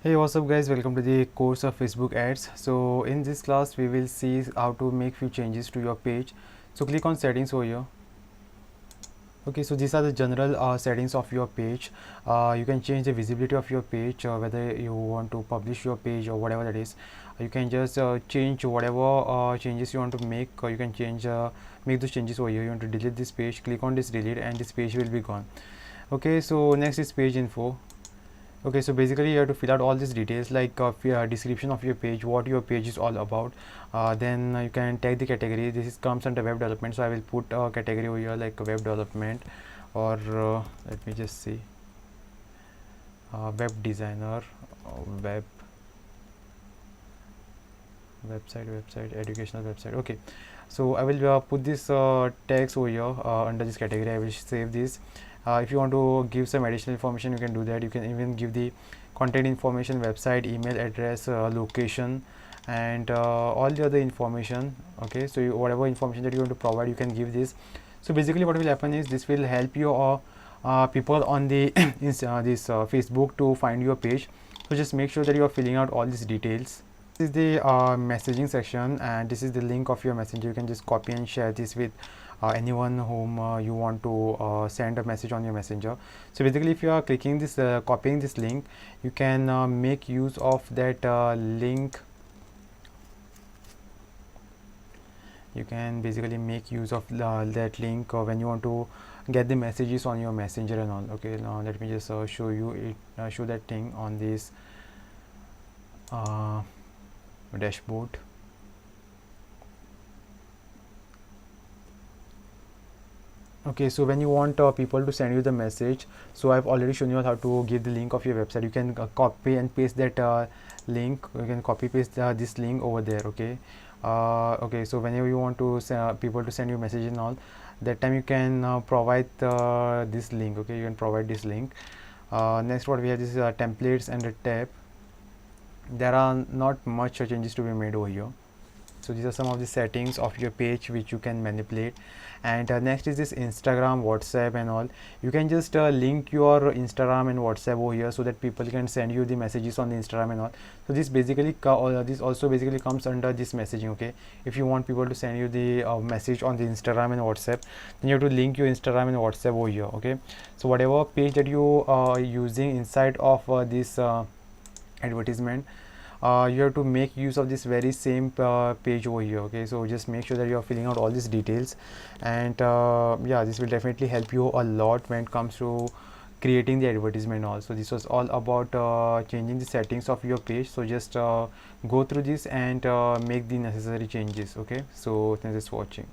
Hey, what's up guys, welcome to the course of Facebook ads. So in this class we will see how to make few changes to your page. So click on settings over here. Okay, so these are the general settings of your page. You can change the visibility of your page, whether you want to publish your page or whatever that is. You can just change whatever changes you want to make. You can change make those changes over here. You want to delete this page, click on this delete and this page will be gone. Okay, so next is page info. Okay, so basically you have to fill out all these details like description of your page, what your page is all about. Then you can tag the category. This comes under web development, so I will put a category over here like web development, or let me just see, web designer, web website, educational website. Okay, so I will put this tags over here under this category. I will save this. If you want to give some additional information, you can do that. You can even give the contact information, website, email address, location, and all the other information. Okay, so whatever information that you want to provide, you can give this. So basically what will happen is this will help you people on the this Facebook to find your page. So just make sure that you are filling out all these details. This is the messaging section, and this is the link of your messenger. You can just copy and share this with anyone whom you want to send a message on your messenger. So basically if you are clicking this copying this link, you can make use of that link. You can basically make use of that link when you want to get the messages on your messenger and all. Okay, now let me just show you it, show that thing on this dashboard. Okay, so when you want people to send you the message, so I've already shown you how to give the link of your website. You can copy and paste that link. You can copy paste this link over there. Okay, okay, so whenever you want to people to send you message and all, that time you can provide this link. Okay, you can provide this link. Next what we have is templates and a tab. There are not much changes to be made over here. So these are some of the settings of your page which you can manipulate. And next is this Instagram, WhatsApp and all. You can just link your Instagram and WhatsApp over here so that people can send you the messages on the Instagram and all. So this basically this also basically comes under this messaging. Okay, if you want people to send you the message on the Instagram and WhatsApp, then you have to link your Instagram and WhatsApp over here. Okay, so whatever page that you are using inside of this advertisement, you have to make use of this very same page over here. Okay, so just make sure that you are filling out all these details, and yeah, this will definitely help you a lot when it comes to creating the advertisement also. This was all about changing the settings of your page. So just go through this and make the necessary changes. Okay, so thanks for watching.